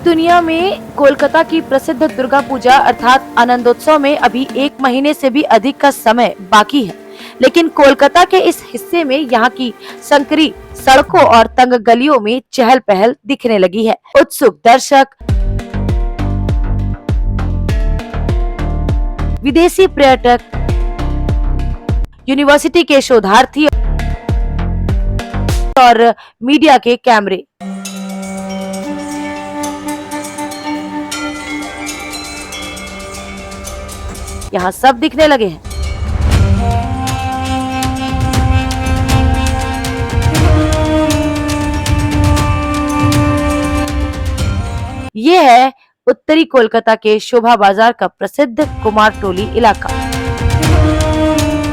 दुनिया में कोलकाता की प्रसिद्ध दुर्गा पूजा अर्थात आनंदोत्सव में अभी 1 महीने से भी अधिक का समय बाकी है, लेकिन कोलकाता के इस हिस्से में यहाँ की संकरी सड़कों और तंग गलियों में चहल पहल दिखने लगी है। उत्सुक दर्शक, विदेशी पर्यटक, यूनिवर्सिटी के शोधार्थी और मीडिया के कैमरे यहाँ सब दिखने लगे हैं। ये है उत्तरी कोलकाता के शोभा बाजार का प्रसिद्ध कुमारटोली इलाका।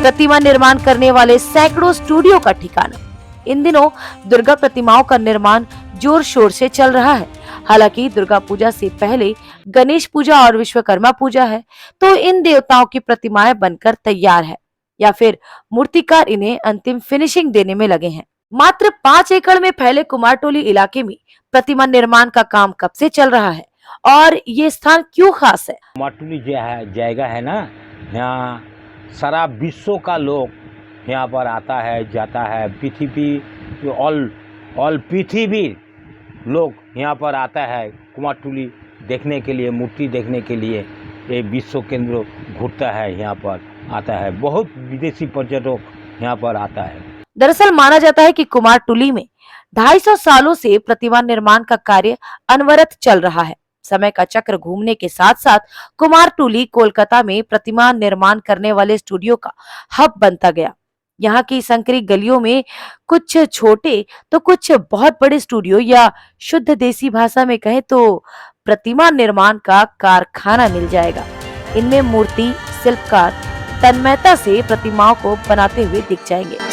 प्रतिमा निर्माण करने वाले सैकड़ों स्टूडियो का ठिकाना। इन दिनों दुर्गा प्रतिमाओं का निर्माण जोर शोर से चल रहा है। हालांकि दुर्गा पूजा से पहले गणेश पूजा और विश्वकर्मा पूजा है, तो इन देवताओं की प्रतिमाएं बनकर तैयार है या फिर मूर्तिकार इन्हें अंतिम फिनिशिंग देने में लगे हैं। मात्र 5 एकड़ में फैले कुमारटोली इलाके में प्रतिमा निर्माण का काम कब से चल रहा है और ये स्थान क्यों खास है? कुमारटोली जो है जगह है ना, यहाँ सारा विश्व का लोग यहाँ पर आता है जाता है। पृथ्वी ऑल पृथ्वी लोग यहाँ पर आता है कुमारटोली देखने के लिए, मूर्ति देखने के लिए। ये विश्व केंद्र घूरता है, यहाँ पर आता है, बहुत विदेशी पर्यटक यहाँ पर आता है। दरअसल माना जाता है कि कुमारटोली में 250 सालों से प्रतिमा निर्माण का कार्य अनवरत चल रहा है। समय का चक्र घूमने के साथ साथ कुमारटोली कोलकाता में प्रतिमा निर्माण करने वाले स्टूडियो का हब बनता गया। यहाँ की संकरी गलियों में कुछ छोटे तो कुछ बहुत बड़े स्टूडियो या शुद्ध देसी भाषा में कहें तो प्रतिमा निर्माण का कारखाना मिल जाएगा। इनमें मूर्ति शिल्पकार तन्मयता से प्रतिमाओं को बनाते हुए दिख जाएंगे।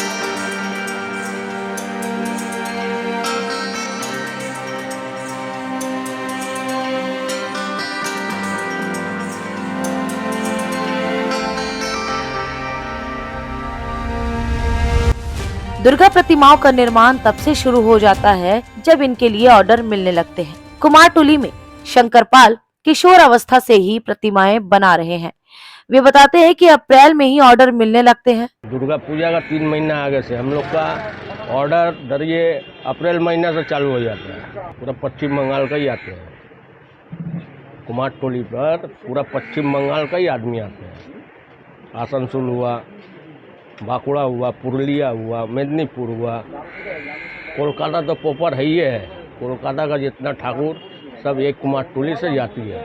दुर्गा प्रतिमाओं का निर्माण तब से शुरू हो जाता है जब इनके लिए ऑर्डर मिलने लगते हैं। कुमारटोली में शंकरपाल किशोर अवस्था से ही प्रतिमाएं बना रहे हैं। वे बताते हैं कि अप्रैल में ही ऑर्डर मिलने लगते हैं। दुर्गा पूजा का 3 महीना आगे से हम लोग का ऑर्डर दरिए अप्रैल महीना से चालू हो जाता है। पूरा पश्चिम बंगाल का ही आते हैं कुमारटोली पर, पूरा पश्चिम बंगाल का ही आदमी आते हैं। आसनसोल हुआ, बांकुड़ा हुआ, पुरुलिया हुआ, मेदिनीपुर हुआ। कोलकाता तो प्रॉपर है ही है। कोलकाता का जितना ठाकुर सब एक कुमारटोली से जाती है।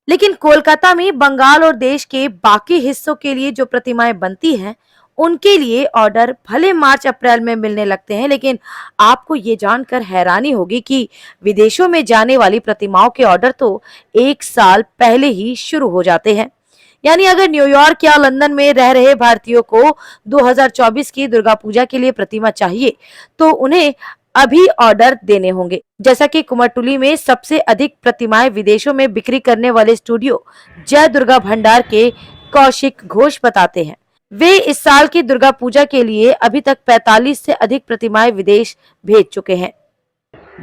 लेकिन कोलकाता में बंगाल और देश के बाकी हिस्सों के लिए जो प्रतिमाएं बनती हैं, उनके लिए ऑर्डर भले मार्च अप्रैल में मिलने लगते हैं, लेकिन आपको ये जानकर हैरानी होगी कि विदेशों में जाने वाली प्रतिमाओं के ऑर्डर तो 1 साल पहले ही शुरू हो जाते हैं। यानी अगर न्यूयॉर्क या लंदन में रह रहे भारतीयों को 2024 की दुर्गा पूजा के लिए प्रतिमा चाहिए तो उन्हें अभी ऑर्डर देने होंगे। जैसा कि कुमारटोली में सबसे अधिक प्रतिमाएं विदेशों में बिक्री करने वाले स्टूडियो जय दुर्गा भंडार के कौशिक घोष बताते हैं। वे इस साल की दुर्गा पूजा के लिए अभी तक 45 से अधिक प्रतिमाएं विदेश भेज चुके हैं।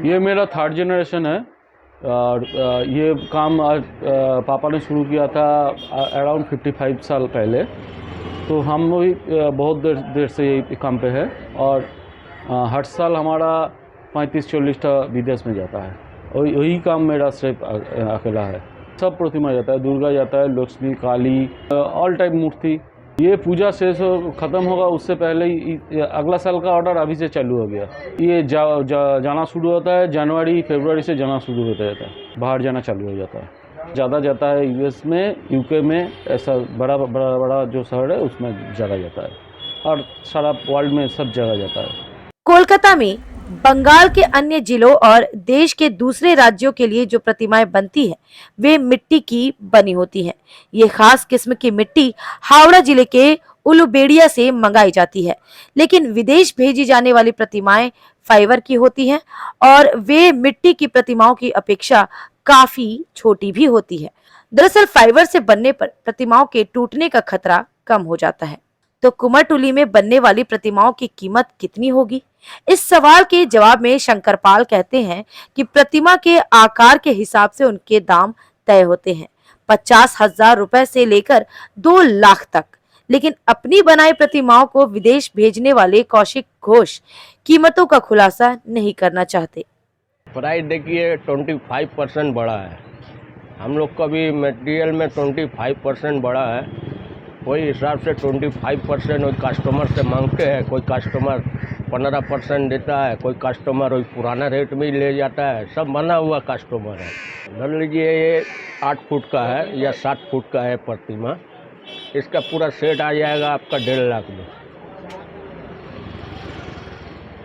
ये मेरा 3rd जनरेशन है और ये काम पापा ने शुरू किया था अराउंड 55 साल पहले। तो हम भी बहुत देर से ये काम पे है और हर साल हमारा 35-40 विदेश में जाता है और यही काम मेरा सिर्फ अकेला है। सब प्रतिमा जाता है, दुर्गा जाता है, लक्ष्मी, काली, ऑल टाइप मूर्ति। ये पूजा शेष ख़त्म होगा उससे पहले ही अगला साल का ऑर्डर अभी से चालू हो गया। ये जाना शुरू होता है जनवरी फरवरी से जाना शुरू होता जाता है, बाहर जाना चालू हो जाता है। ज़्यादा जाता है यूएस में, यूके में, ऐसा बड़ा जो शहर है उसमें ज़्यादा जाता है और सारा वर्ल्ड में सब जगह जाता है। कोलकाता में बंगाल के अन्य जिलों और देश के दूसरे राज्यों के लिए जो प्रतिमाएं बनती हैं, वे मिट्टी की बनी होती हैं। ये खास किस्म की मिट्टी हावड़ा जिले के उलुबेड़िया से मंगाई जाती है, लेकिन विदेश भेजी जाने वाली प्रतिमाएं फाइबर की होती हैं और वे मिट्टी की प्रतिमाओं की अपेक्षा काफी छोटी भी होती है। दरअसल फाइबर से बनने पर प्रतिमाओं के टूटने का खतरा कम हो जाता है। तो कुमारटुली में बनने वाली प्रतिमाओं की कीमत कितनी होगी? इस सवाल के जवाब में शंकरपाल कहते हैं कि प्रतिमा के आकार के हिसाब से उनके दाम तय होते हैं, 50,000 रुपए से लेकर 2 लाख तक। लेकिन अपनी बनाई प्रतिमाओं को विदेश भेजने वाले कौशिक घोष कीमतों का खुलासा नहीं करना चाहते। प्राइस देखिए 25% बढ़ा है, हम लोग का भी मटेरियल में 25% बढ़ा है। कोई हिसाब से 25% वही कस्टमर से मांगते हैं, कोई कस्टमर 15% देता है, कोई कस्टमर वही पुराना रेट में ही ले जाता है। सब बना हुआ कस्टमर है। मान लीजिए ये 8 फुट का है या 7 फुट का है प्रतिमा, इसका पूरा सेट आ जाएगा आपका 1.5 लाख में,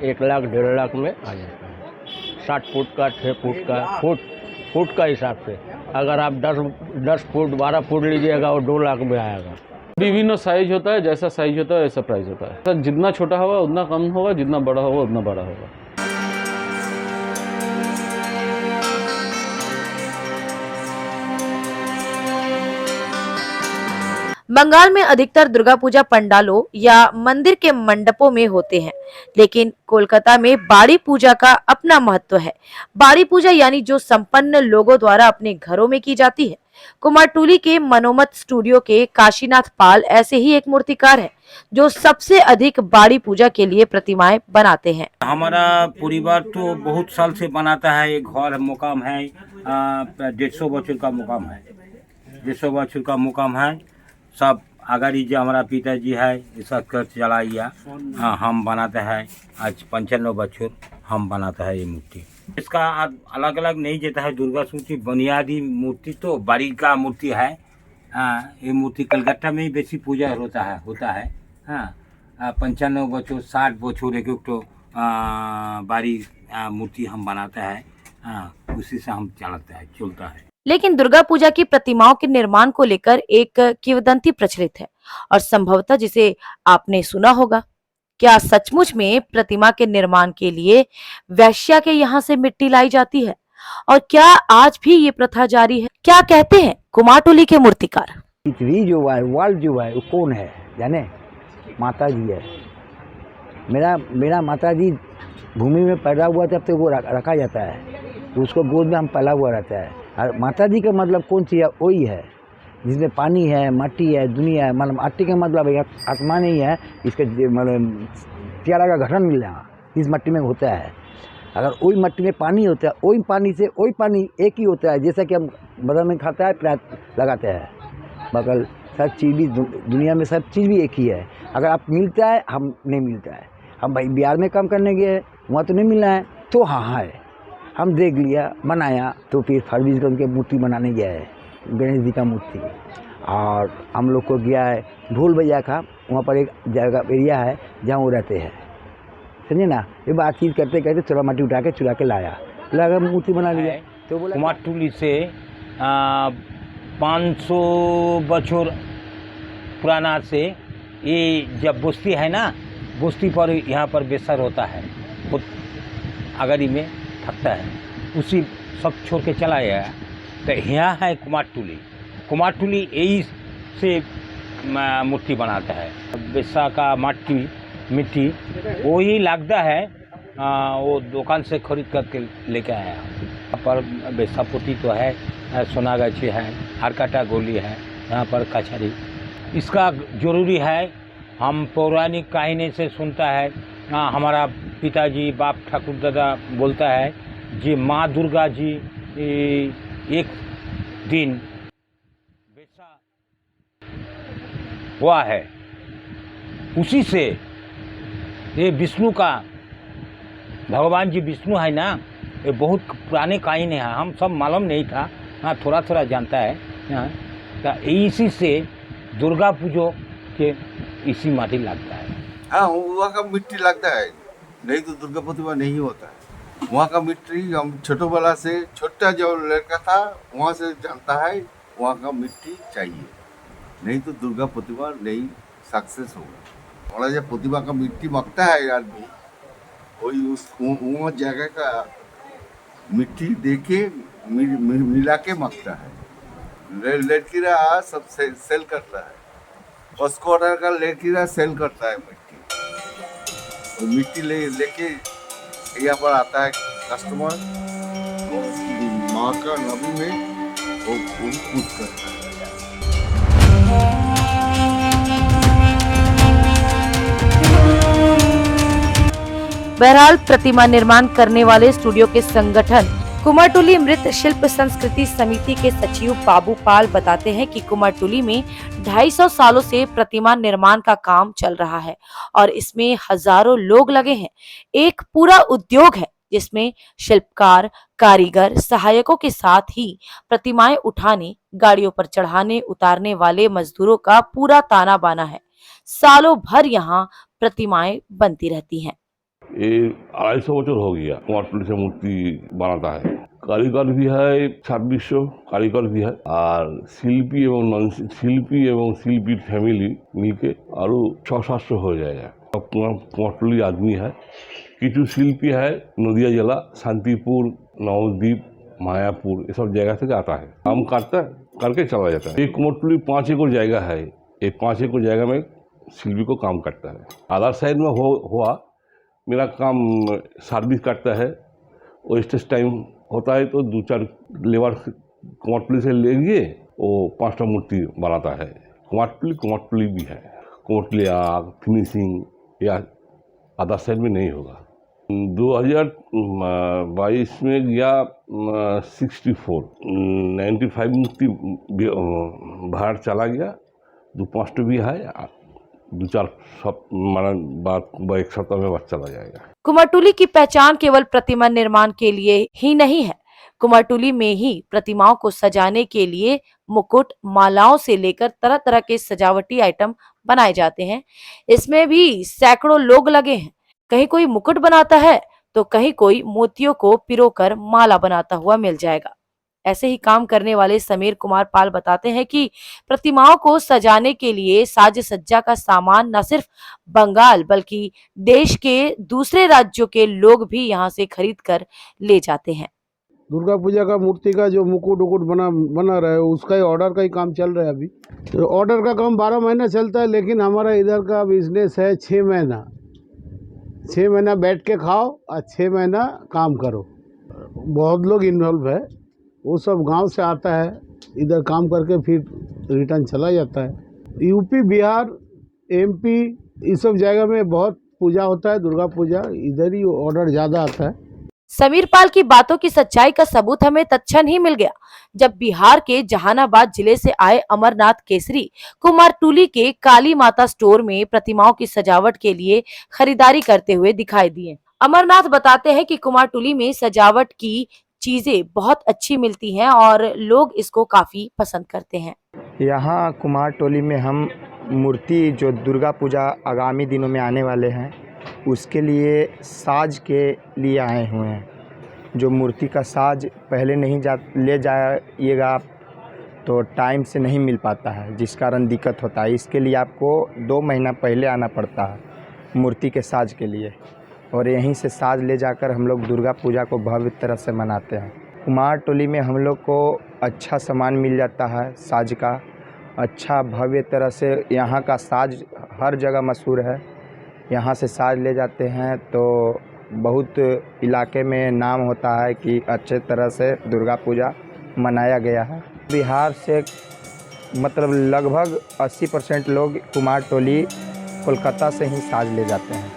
1 लाख 1.5 लाख में आ जाता है। 7 फुट का, 6 फुट का, फुट का हिसाब से अगर आप 10 फुट 12 फुट लीजिएगा वो 2 लाख में आएगा। विभिन्न साइज होता है, जैसा साइज होता है वैसा प्राइस होता है। तो जितना छोटा होगा उतना कम होगा, जितना बड़ा होगा उतना बड़ा होगा। बंगाल में अधिकतर दुर्गा पूजा पंडालों या मंदिर के मंडपों में होते हैं, लेकिन कोलकाता में बाड़ी पूजा का अपना महत्व है। बाड़ी पूजा यानी जो संपन्न लोगों द्वारा अपने घरों में की जाती है। कुमारटुली के मनोमत स्टूडियो के काशीनाथ पाल ऐसे ही एक मूर्तिकार है जो सबसे अधिक बाड़ी पूजा के लिए प्रतिमाएं बनाते हैं। हमारा परिवार तो बहुत साल से बनाता है। एक घर मुकाम है, 150 बच्चों का मुकाम है, 150 बच्चों का मुकाम है। सब आगाड़ी जो हमारा पिताजी है इसका कर चलाइया, हम बनाते हैं। आज 95 बच्चों हम बनाता है ये मूर्ति। इसका अलग अलग नहीं देता है। दुर्गा मूर्ति बुनियादी मूर्ति तो बाड़ी का मूर्ति है। ये मूर्ति कलकत्ता में ही बेसी पूजा होता है। 95 बच्चों 60 बच्चों एक तो बाड़ी मूर्ति हम बनाते हैं। उसी से हम चलता है। लेकिन दुर्गा पूजा की प्रतिमाओं के निर्माण को लेकर एक किंवदंती प्रचलित है और संभवतः जिसे आपने सुना होगा। क्या सचमुच में प्रतिमा के निर्माण के लिए वैश्या के यहाँ से मिट्टी लाई जाती है और क्या आज भी ये प्रथा जारी है? क्या कहते हैं कुमारटुली के मूर्तिकार? पृथ्वी जो है, वर्ल्ड जो है, वो कौन है जाने? माता जी है। मेरा माता जी भूमि में पैदा हुआ तब तक वो रखा जाता है, तो उसको गोद में हम पला हुआ रहता है। और माता जी का मतलब कौन सी है? वही है जिसमें पानी है, मट्टी है, दुनिया है। मतलब मट्टी का मतलब आत्मा नहीं है, इसके मतलब प्यारा का गठन मिल रहा इस मट्टी में होता है। अगर वही मट्टी में पानी होता है, वही पानी से वही पानी एक ही होता है। जैसा कि हम बदन में खाता है, पैर लगाते हैं, बगल सब चीज़ भी दुनिया में सब चीज़ भी एक ही है। अगर आप मिलता है, हम नहीं मिलता है। हम भाई बिहार में काम करने गए, वहाँ तो नहीं मिला है, तो हाँ है, हम देख लिया, बनाया, तो फिर फरवरी को उनके मूर्ति बनाने गया है, गणेश जी का मूर्ति। और हम लोग को गया है ढोल भैया का, वहाँ पर एक जगह एरिया है जहाँ वो रहते हैं, समझे ना। ये बातचीत करते करते थोड़ा मट्टी उठा के चुरा के लाया मूर्ति बना लिया। तो बोला कुमारटुली से 500 बच्चों पुराना से ये जब बस्ती है ना, बस्ती पर यहाँ पर बेसर होता है, खुद आगरी में थकता है, उसी सब छोड़ के चला गया। तो यहाँ है कुमारटुली यही से मूर्ति बनाता है। बेसा का मिट्टी वही लगता है, वो दुकान से खरीद करके लेके आया। यहाँ पर बेसापोती तो है, सोनागाछी है, हरकाटा गोली है, यहाँ पर कचहरी। इसका जरूरी है, हम पौराणिक कहानी से सुनता है। हमारा पिताजी बाप ठाकुर दादा बोलता है जी माँ दुर्गा जी एक दिन बेसा हुआ है, उसी से ये विष्णु का, भगवान जी विष्णु है ना, ये बहुत पुराने कहानी है, हम सब मालूम नहीं था। हाँ, थोड़ा थोड़ा जानता है। तो इसी से दुर्गा पूजो के इसी माटी लगता है। हाँ, वहाँ का मिट्टी लगता है, नहीं तो दुर्गा प्रतिमा नहीं होता है। वहाँ का मिट्टी हम छोटोवाला से, छोटा जो लड़का था वहाँ से जानता है, वहाँ का मिट्टी चाहिए, नहीं तो दुर्गा प्रतिमा नहीं सक्सेस होगा। और जब प्रतिमा का मिट्टी मांगता है आदमी, वही उस वहाँ जगह का मिट्टी देके मिला के मांगता है। लड़की रहा सब सेल करता है, उसको ऑर्डर का लेके ना सेल करता है मिट्टी, और मिट्टी लेके यहाँ पर आता है कस्टमर, और उसकी माँ का नबी में वो पूछ करता है। बहरहाल प्रतिमा निर्माण करने वाले स्टूडियो के संगठन कुमारटुली मृत शिल्प संस्कृति समिति के सचिव बाबू पाल बताते हैं कि कुमारटुली में 250 सालों से प्रतिमा निर्माण का काम चल रहा है और इसमें हजारों लोग लगे हैं। एक पूरा उद्योग है जिसमें शिल्पकार, कारीगर, सहायकों के साथ ही प्रतिमाएं उठाने, गाड़ियों पर चढ़ाने उतारने वाले मजदूरों का पूरा ताना बाना है। सालों भर यहाँ प्रतिमाएं बनती रहती हैं। ये 250 बছর हो गया कुमारटुली से मूर्ति बनाता है। कारीगर भी है 2600 कारीगर भी है, और शिल्पी एवं नॉन शिल्पी एवं शिल्पी फैमिली मिलके और 600-700 हो जाएगा। अब कुमारटुली आदमी है, किचु शिल्पी है नदिया जिला शांतिपुर, नवद्वीप, मायापुर ये सब जगह से आता है। काम करता करके चला जाता है। ये कुमारटुली 5 एकड़ जगह है, ये 5 एकड़ जगह में शिल्पी को काम करता है। अदर साइड में हुआ मेरा काम सर्विस करता है, वेस्टेज टाइम होता है तो 2-4 लेबर कुमारटुली से लेंगे, वो 5टा मूर्ति बनाता है। कुमारटुली भी है, कुमारटुली आग फिनिशिंग या अदर साइड में नहीं होगा। 2022 में गया 64, 95 मूर्ति बाहर चला गया, 2-5 भी है, 2-4 सब बाद एक सप्ताह में बाद चला जाएगा। कुमारटुली की पहचान केवल प्रतिमा निर्माण के लिए ही नहीं है। कुमारटुली में ही प्रतिमाओं को सजाने के लिए मुकुट, मालाओं से लेकर तरह तरह के सजावटी आइटम बनाए जाते हैं। इसमें भी सैकड़ों लोग लगे हैं। कहीं कोई मुकुट बनाता है तो कहीं कोई मोतियों को पिरोकर माला बनाता हुआ मिल जाएगा। ऐसे ही काम करने वाले समीर कुमार पाल बताते हैं कि प्रतिमाओं को सजाने के लिए साज सज्जा का सामान न सिर्फ बंगाल बल्कि देश के दूसरे राज्यों के लोग भी यहाँ से खरीद कर ले जाते हैं। दुर्गा पूजा का मूर्ति का जो मुकुट उकुट बना रहा है उसका ही ऑर्डर का ही काम चल रहा है। अभी तो ऑर्डर का काम 12 महीना चलता है, लेकिन हमारा इधर का बिजनेस है 6 महीना। 6 महीना बैठ के खाओ और 6 महीना काम करो। बहुत लोग इन्वॉल्व है, वो सब गांव से आता है, इधर काम करके फिर रिटर्न चला जाता है। यूपी, बिहार, MP इस सब जगह में बहुत पूजा होता है, दुर्गा पूजा, इधर ही ऑर्डर ज़्यादा आता है। समीर पाल की बातों की सच्चाई का सबूत हमें तत्क्षण ही मिल गया जब बिहार के जहानाबाद जिले से आए अमरनाथ केसरी कुमारटुली के काली माता स्टोर में प्रतिमाओं की सजावट के लिए खरीदारी करते हुए दिखाई दिए। अमरनाथ बताते हैं कि कुमारटुली में सजावट की चीजें बहुत अच्छी मिलती हैं और लोग इसको काफी पसंद करते हैं। यहाँ कुमारटुली में हम मूर्ति जो दुर्गा पूजा आगामी दिनों में आने वाले हैं उसके लिए साज के लिए आए हुए हैं। जो मूर्ति का साज पहले नहीं ले जाइएगा आप तो टाइम से नहीं मिल पाता है, जिस कारण दिक्कत होता है। इसके लिए आपको 2 महीना पहले आना पड़ता है मूर्ति के साज के लिए, और यहीं से साज ले जाकर हम लोग दुर्गा पूजा को भव्य तरह से मनाते हैं। कुमारटुली में हम लोग को अच्छा सामान मिल जाता है साज का, अच्छा भव्य तरह से। यहाँ का साज हर जगह मशहूर है, यहाँ से साज ले जाते हैं तो बहुत इलाके में नाम होता है कि अच्छे तरह से दुर्गा पूजा मनाया गया है। बिहार से मतलब लगभग 80% लोग कुमारटुली कोलकाता से ही साज ले जाते हैं।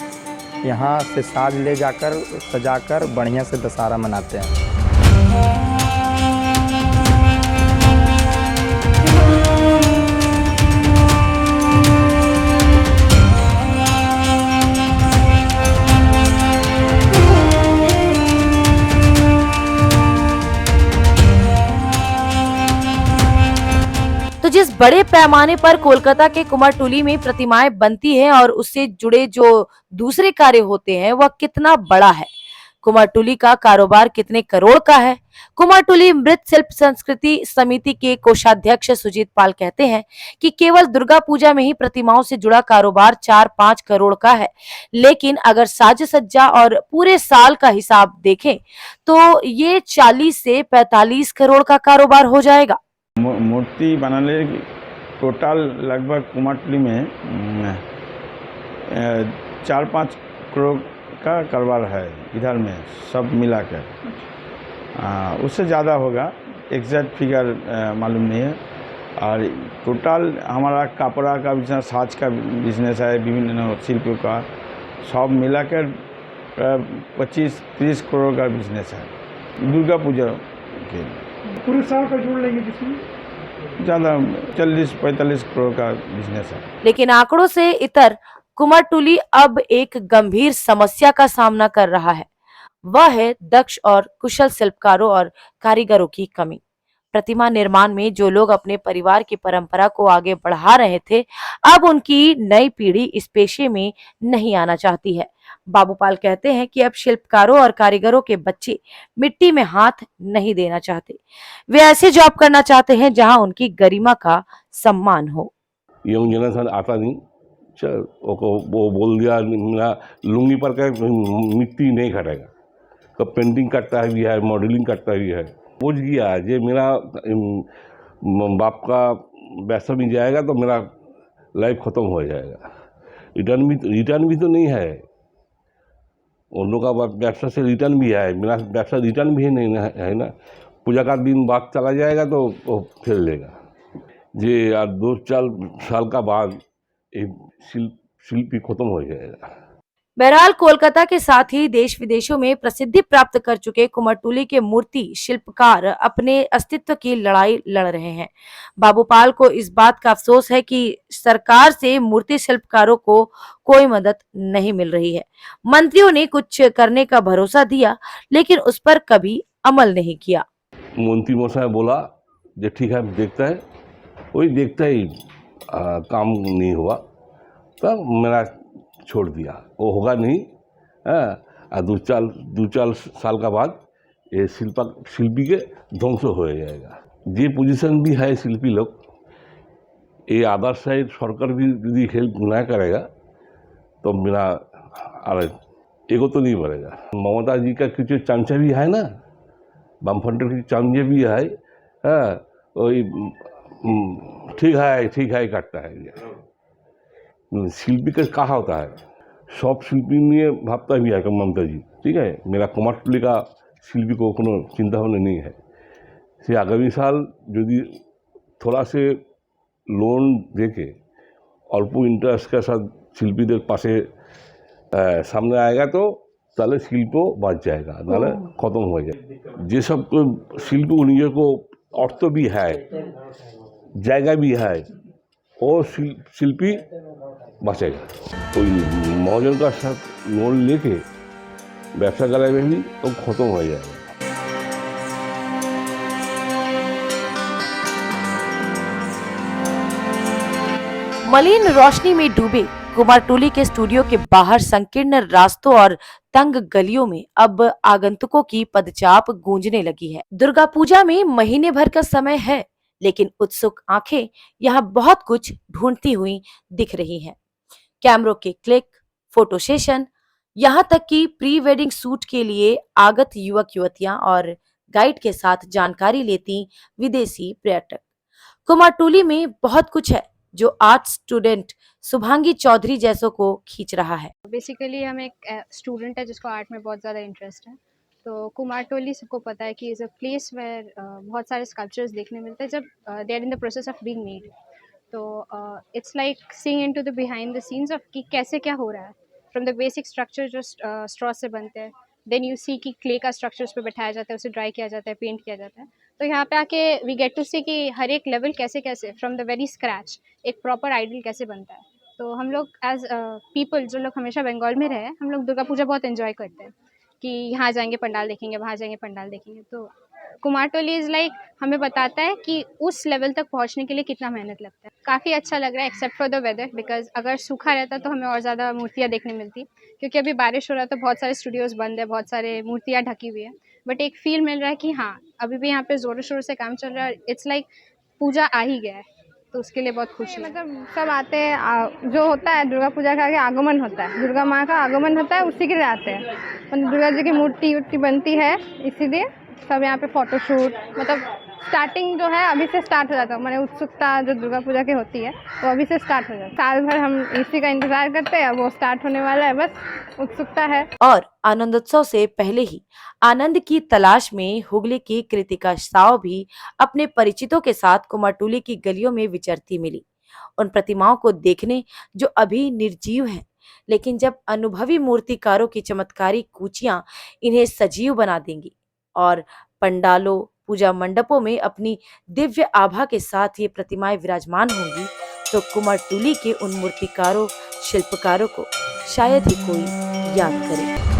यहाँ से साज ले जाकर सजाकर बढ़िया से दशहरा मनाते हैं। तो जिस बड़े पैमाने पर कोलकाता के कुमारटुली में प्रतिमाएं बनती हैं और उससे जुड़े जो दूसरे कार्य होते हैं वह कितना बड़ा है, कुमारटुली का कारोबार कितने करोड़ का है। कुमारटुली मृत शिल्प संस्कृति समिति के कोषाध्यक्ष सुजीत पाल कहते हैं कि केवल दुर्गा पूजा में ही प्रतिमाओं से जुड़ा कारोबार 4-5 करोड़ का है, लेकिन अगर साज सज्जा और पूरे साल का हिसाब देखें तो ये 40 से 45 करोड़ का कारोबार हो जाएगा। मूर्ति बनाने टोटल लगभग कुमारटोली में 4-5 करोड़ का कारोबार है इधर में सब मिलाकर। उससे ज़्यादा होगा, एग्जैक्ट फिगर मालूम नहीं है। और टोटल हमारा कपड़ा का बिजनेस, साज का बिजनेस है, विभिन्न शिल्पों का सब मिलाकर 25-30 करोड़ का बिजनेस है दुर्गा पूजा के। पूरे साल का जोड़ लेंगे जिसमें ज़्यादा 40-45 करोड़ का बिजनेस है। लेकिन आंकड़ों से इतर कुमारटोली अब एक गंभीर समस्या का सामना कर रहा है। वह है दक्ष और कुशल शिल्पकारों और कारीगरों की कमी। प्रतिमा निर्माण में जो लोग अपने परिवार की परंपरा को आगे बढ़ा रहे थे, अब उनकी नई पीढ़ी इस पेशे में नहीं आना चाहती है। बाबूपाल कहते हैं कि अब शिल्पकारों और कारीगरों के बच्चे मिट्टी में हाथ नहीं देना चाहते। वे ऐसे जॉब करना चाहते हैं जहां उनकी गरिमा का सम्मान हो। यंग जनरेशन आता नहीं, चल वो बोल दिया मेरा लुंगी पर का मिट्टी नहीं खटेगा, तो पेंटिंग करता भी है, मॉडलिंग करता भी है। पूछ गया जे मेरा बाप का पैसा भी जाएगा तो मेरा लाइफ ख़त्म हो जाएगा। रिटर्न भी तो नहीं है, उन लोगों का व्यवसा से रिटर्न भी है, मेरा व्यवसा रिटर्न भी नहीं है ना। पूजा का दिन बाद चला जाएगा तो वो फेल लेगा जी, यार 2-4 साल का बाद शिल्पी खत्म हो जाएगा। बहरहाल कोलकाता के साथ ही देश विदेशों में प्रसिद्धि प्राप्त कर चुके कुमारटोली के मूर्ति शिल्पकार अपने अस्तित्व की लड़ाई लड़ रहे हैं। बाबूपाल को इस बात का अफसोस है कि सरकार से मूर्ति शिल्पकारों को कोई मदद नहीं मिल रही है। मंत्रियों ने कुछ करने का भरोसा दिया, लेकिन उस पर कभी अमल नहीं किया। मंत्री महोदय बोला जो ठीक है देखता है, वही देखता ही काम नहीं हुआ तब मेरा छोड़ दिया, वो होगा नहीं। और 2-4 साल का बाद ये शिल्पी के ध्वंस हो जाएगा। जे पोजीशन भी है शिल्पी लोग, ये अदर साइड सरकार भी यदि हेल्प ना करेगा तो मेरा अरे एगो तो नहीं बढ़ेगा। ममता जी का कुछ चांचा भी है ना, वामफ्रंट की चांचे भी है, वही ठीक है करता है। शिल्पी का कहा होता है, सब शिल्पी में भावता भी है ममता जी, ठीक है। मेरा कुमारटोली का शिल्पी को कोनो चिंता भावना नहीं है। से आगामी साल यदि थोड़ा से लोन देके अल्प इंटरेस्ट के साथ शिल्पीদের पासे सामने आएगा तो তাহলে শিল্প বাঁচ जाएगा, नाले खत्म हो जाए। जे सब शिल्पी निजे को अर्थ भी है, जगह भी है, और शिल्पी बचेगा। कोई महाजन का साथ लोन लेके व्यवसा कराए भी तो खत्म हो जाएगा। मलिन रोशनी में डूबे कुमारटोली के स्टूडियो के बाहर संकीर्ण रास्तों और तंग गलियों में अब आगंतुकों की पदचाप गूंजने लगी है। दुर्गा पूजा में महीने भर का समय है, लेकिन उत्सुक आंखें यहाँ बहुत कुछ ढूंढती हुई दिख रही हैं। कैमरों के क्लिक, फोटो सेशन, यहाँ तक कि प्री वेडिंग शूट के लिए आगत युवक युवतियां और गाइड के साथ जानकारी लेती विदेशी पर्यटक। कुमारटोली में बहुत कुछ है जो आर्ट स्टूडेंट शुभांगी चौधरी जैसों को खींच रहा है। बेसिकली हम एक स्टूडेंट है जिसको आर्ट में बहुत ज़्यादा इंटरेस्ट है, तो कुमारटोली सबको पता है कि इज़ अ प्लेस वेयर बहुत सारे स्कल्पचर्स देखने मिलते हैं जब they are in the process of being made. तो it's like seeing into the behind the scenes of कि कैसे क्या हो रहा है, फ्रॉम द बेसिक स्ट्रक्चर जो स्ट्रॉ से बनते हैं, देन यू सी कि क्ले का स्ट्रक्चर उस पर बैठाया जाता है, उसे ड्राई किया जाता है, पेंट किया जाता है। तो यहाँ पे आके वी गेट टू सी कि हर एक लेवल कैसे कैसे फ्रॉम द वेरी स्क्रैच एक प्रॉपर आइडल कैसे बनता है। तो हम लोग एज पीपल जो लोग हमेशा बंगाल में रहे, हम लोग दुर्गा पूजा बहुत एंजॉय करते हैं कि यहाँ जाएंगे पंडाल देखेंगे, वहाँ जाएंगे पंडाल देखेंगे। तो कुमारटोली इज़ लाइक हमें बताता है कि उस लेवल तक पहुँचने के लिए कितना मेहनत लगता है। काफ़ी अच्छा लग रहा है except for the weather, because अगर सूखा रहता तो हमें और ज़्यादा मूर्तियाँ देखने मिलती, क्योंकि अभी बारिश हो रहा है तो बहुत सारे स्टूडियोज़ बंद है, बहुत सारे मूर्तियाँ ढकी हुई है। बट एक फील मिल रहा है कि हाँ अभी भी यहाँ पे ज़ोरों शोरों से काम चल रहा है। इट्स लाइक पूजा आ ही गया है, तो उसके लिए बहुत खुशी है। मतलब सब आते हैं, जो होता है दुर्गा पूजा का आगे आगमन होता है, दुर्गा माँ का आगमन होता है, उसी के लिए आते हैं। मतलब दुर्गा जी की मूर्ति बनती है, इसीलिए सब यहाँ पे फ़ोटोशूट, मतलब स्टार्टिंग जो है अभी से स्टार्ट हो जाता है, मैंने उत्सुकता जो दुर्गा पूजा की होती है वो अभी से स्टार्ट हो जाता है। साल भर हम इसी का इंतजार करते हैं, वो स्टार्ट होने वाला है, बस उत्सुकता है। और आनंदोत्सव से पहले ही आनंद की तलाश में हुगली की कृतिका साव भी अपने परिचितों के साथ कुमारटुली की गलियों में विचरती मिली, उन प्रतिमाओं को देखने जो अभी निर्जीव हैं, लेकिन जब अनुभवी मूर्तिकारों की चमत्कारी कूचियां इन्हें सजीव बना देंगी और पंडालों पूजा मंडपों में अपनी दिव्य आभा के साथ ये प्रतिमाएं विराजमान होंगी, तो कुमारटुली के उन मूर्तिकारों शिल्पकारों को शायद ही कोई याद करे।